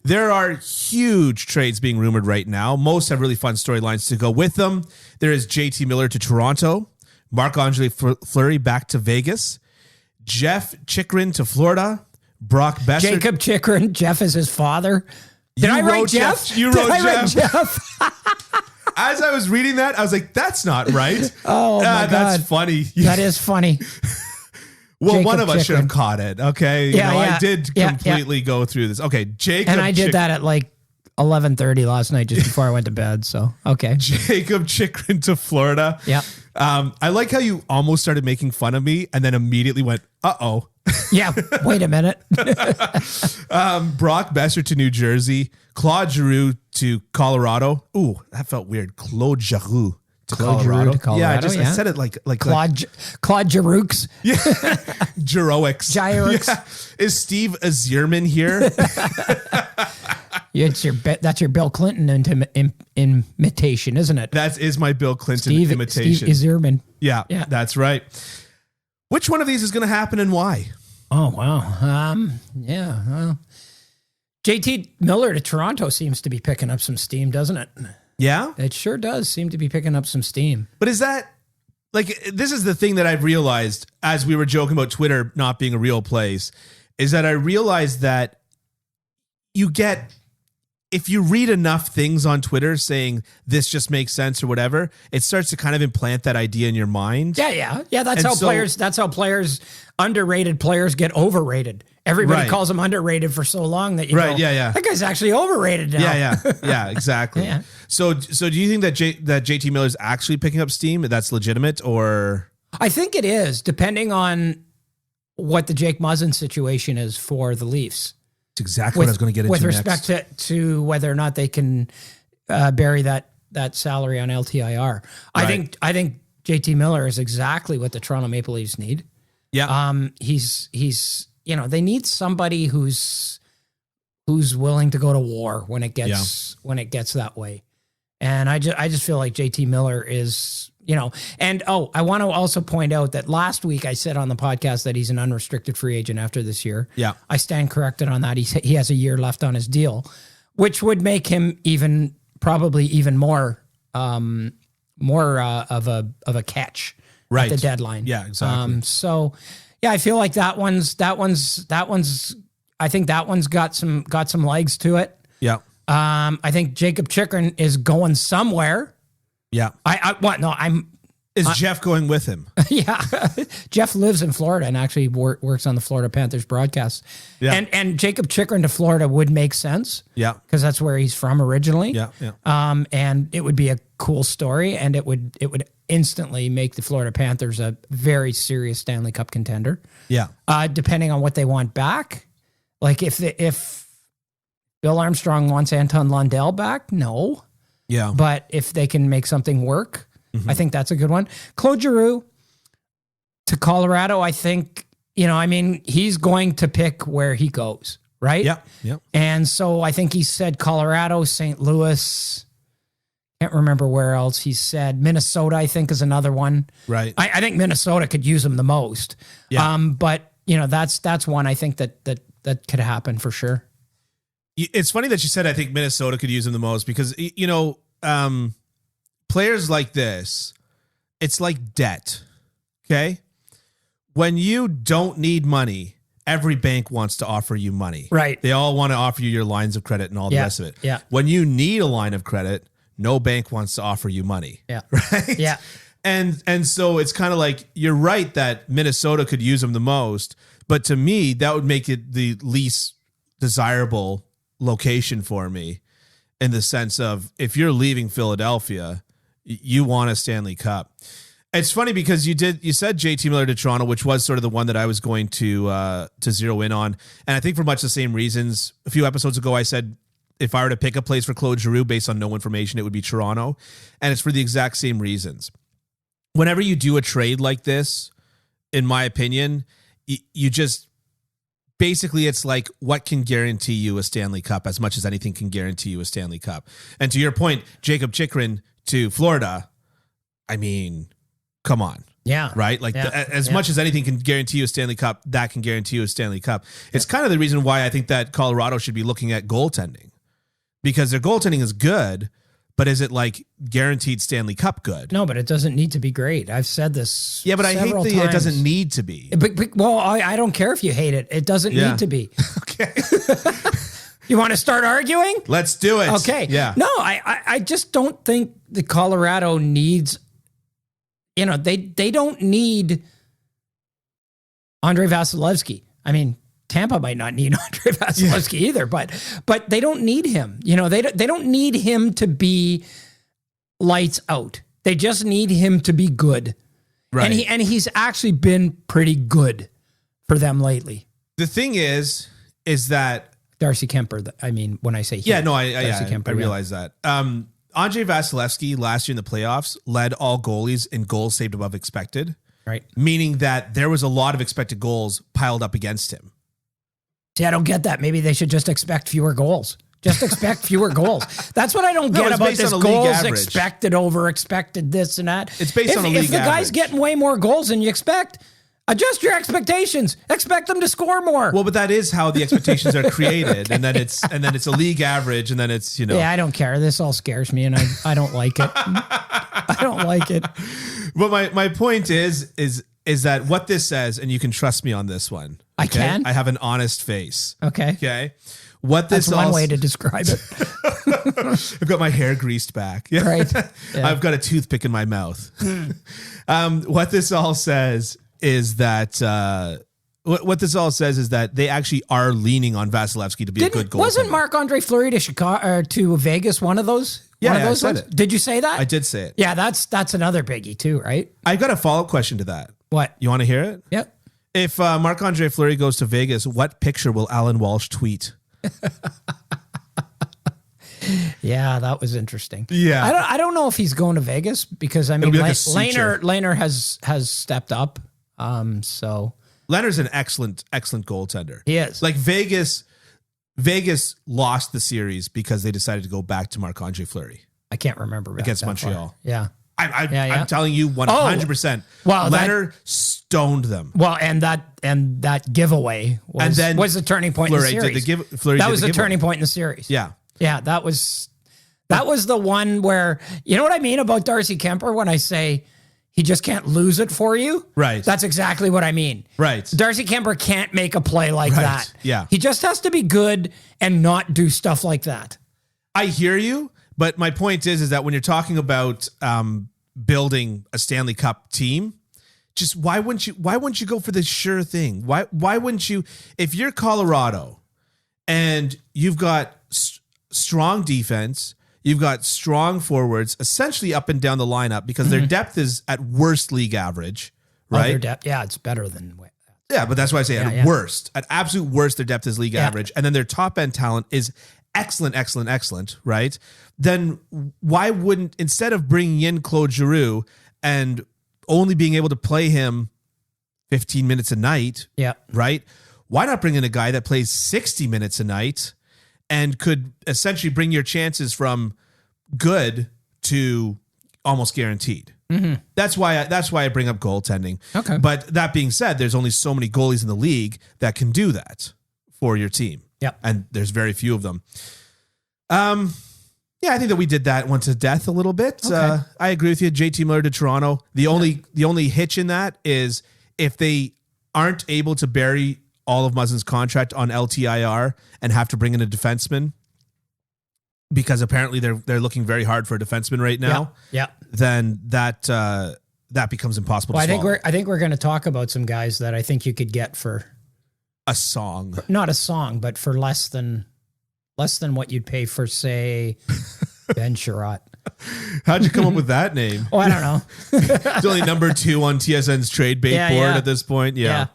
There are huge trades being rumored right now. Most have really fun storylines to go with them. There is JT Miller to Toronto, Marc-Andre Fleury back to Vegas, Jeff Chychrun to Florida, Brock Besser. Jacob Chychrun. Jeff is his father. Did I write Jeff? You wrote Write Jeff? As I was reading that, I was like, that's not right. Oh, my God. That's funny. That is funny. Well, Jacob one of us should have Chychrun. caught it. Okay. I did completely go through this. Okay. Jacob. And I did that at like 11:30 last night just before I went to bed. So, okay. Jacob Chychrun to Florida. Yeah. I like how you almost started making fun of me and then immediately went, uh-oh. Yeah. Wait a minute. Brock Besser to New Jersey. Claude Giroux to Colorado. Ooh, that felt weird. Claude Giroux to Colorado. Yeah, I said it like Claude Giroux. Yeah. Giroux. Giroux. Yeah. Is Steve Yzerman here? That's your Bill Clinton imitation, isn't it? That is my Bill Clinton imitation. Steve Yzerman. Yeah, that's right. Which one of these is going to happen and why? Oh, wow. Well, JT Miller to Toronto seems to be picking up some steam, doesn't it? Yeah? It sure does seem to be picking up some steam. But is that, like, this is the thing that I've realized as we were joking about Twitter not being a real place, is that I realized that you get, if you read enough things on Twitter saying this just makes sense or whatever, it starts to kind of implant that idea in your mind. Yeah. That's how players, underrated players get overrated. Everybody calls him underrated for so long that you go, that guy's actually overrated now. Yeah, exactly. Yeah. So do you think that JT Miller is actually picking up steam? That's legitimate, or? I think it is, depending on what the Jake Muzzin situation is for the Leafs. That's exactly what I was going to get into with next. respect to whether or not they can bury that salary on LTIR. Right. I think JT Miller is exactly what the Toronto Maple Leafs need. Yeah. He's they need somebody who's willing to go to war when it gets that way. And I just feel like JT Miller is, and I want to also point out that last week I said on the podcast that he's an unrestricted free agent after this year. Yeah. I stand corrected on that. He has a year left on his deal, which would make him probably even more of a catch at the deadline. Yeah, exactly. So yeah, I feel like that one's I think that one's got some legs to it. Yeah. I think Jacob Chychrun is going somewhere. Yeah. Is Jeff going with him? Yeah. Jeff lives in Florida and actually works on the Florida Panthers broadcast. Yeah. And Jacob Chychrun to Florida would make sense. Yeah. Because that's where he's from originally. Yeah. And it would be a cool story, and it would instantly make the Florida Panthers a very serious Stanley Cup contender. Yeah. Depending on what they want back. Like if Bill Armstrong wants Anton Lundell back, no. Yeah. But if they can make something work, I think that's a good one. Claude Giroux to Colorado, I think, he's going to pick where he goes, right? Yeah. And so I think he said Colorado, St. Louis, can't remember where else he said. Minnesota, I think, is another one. Right. I think Minnesota could use him the most. Yeah. But, that's one I think that could happen for sure. It's funny that you said I think Minnesota could use him the most because, players like this, it's like debt, okay? When you don't need money, every bank wants to offer you money. Right. They all want to offer you your lines of credit and all the rest of it. Yeah. When you need a line of credit, no bank wants to offer you money. Yeah. Right? Yeah. And so it's kind of like, you're right that Minnesota could use him the most, but to me, that would make it the least desirable location for me in the sense of if you're leaving Philadelphia, you want a Stanley Cup. It's funny because you said JT Miller to Toronto, which was sort of the one that I was going to zero in on. And I think for much the same reasons. A few episodes ago, I said if I were to pick a place for Claude Giroux based on no information, it would be Toronto. And it's for the exact same reasons. Whenever you do a trade like this, in my opinion, you just basically it's like what can guarantee you a Stanley Cup as much as anything can guarantee you a Stanley Cup. And to your point, Jacob Chychrun to Florida, I mean, come on. Yeah. Right? Like as much as anything can guarantee you a Stanley Cup, that can guarantee you a Stanley Cup. It's kind of the reason why I think that Colorado should be looking at goaltending, because their goaltending is good, but is it like guaranteed Stanley Cup good? No, but it doesn't need to be great. I've said this. Yeah, but I hate that it doesn't need to be. Well, I don't care if you hate it. It doesn't need to be. Okay. You want to start arguing? Let's do it. Okay. Yeah. No, I just don't think the Colorado needs, they don't need Andrei Vasilevsky. I mean, Tampa might not need Andrei Vasilevsky either, but they don't need him. They don't need him to be lights out. They just need him to be good. Right. And he's actually been pretty good for them lately. The thing is that Darcy Kemper, I mean, when I say he, I realize that. Andrei Vasilevsky last year in the playoffs led all goalies in goals saved above expected. Right. Meaning that there was a lot of expected goals piled up against him. See, I don't get that. Maybe they should just expect fewer goals. Just expect fewer goals. That's what I don't get about this goals expected over expected this and that. It's based on a league average. If the guy's getting way more goals than you expect, adjust your expectations. Expect them to score more. Well, but that is how the expectations are created, and then it's a league average, and then it's Yeah, I don't care. This all scares me, and I don't like it. I don't like it. But my point is that what this says, and you can trust me on this one. Okay? I can. I have an honest face. Okay. Okay. What this That's one way to describe it. I've got my hair greased back. Yeah. Right. Yeah. I've got a toothpick in my mouth. What this all says is that they actually are leaning on Vasilevsky to be a good goaltender. Wasn't Marc-Andre Fleury to Chicago to Vegas one of those? Yeah, I said it. Did you say that? I did say it. Yeah, that's another biggie too, right? I've got a follow-up question to that. What? You want to hear it? Yep. If Marc-Andre Fleury goes to Vegas, what picture will Alan Walsh tweet? Yeah, that was interesting. Yeah. I don't know if he's going to Vegas because I mean Lehner has stepped up. So Lehner's an excellent goaltender. He is. Like Vegas lost the series because they decided to go back to Marc-Andre Fleury. I can't remember against Montreal. Far. Yeah. I'm telling you 100%. Well, Lehner stoned them. Well, and that giveaway was the turning point in the series. That was the turning point in the series. Yeah. Yeah, that was the one where, you know what I mean about Darcy Kemper when I say he just can't lose it for you? Right. That's exactly what I mean. Right. Darcy Kemper can't make a play like that. Yeah. He just has to be good and not do stuff like that. I hear you, but my point is that when you're talking about building a Stanley Cup team, just why wouldn't you go for the sure thing? Why wouldn't you, if you're Colorado and you've got strong defense, you've got strong forwards, essentially up and down the lineup, because their depth is at worst league average, right? Their depth, yeah, it's better than. Yeah, but that's why I say at worst, at absolute worst, their depth is league average, and then their top end talent is excellent, right? Then why wouldn't, instead of bringing in Claude Giroux and only being able to play him 15 minutes a night, right? Why not bring in a guy that plays 60 minutes a night and could essentially bring your chances from good to almost guaranteed? Mm-hmm. That's why I bring up goaltending. Okay. But that being said, there's only so many goalies in the league that can do that for your team. Yep. And there's very few of them. Yeah, I think that we did that one to death a little bit. Okay. I agree with you. JT Miller to Toronto. The only hitch in that is if they aren't able to bury all of Muzzin's contract on LTIR and have to bring in a defenseman, because apparently they're looking very hard for a defenseman right now. Yeah. Then that becomes impossible to swallow. I think we're going to talk about some guys that I think you could get for a song. Not a song, but for less than what you'd pay for, say, Ben Sherratt. How'd you come up with that name? Oh, I don't know. It's only number 2 on TSN's trade bait board at this point. Yeah.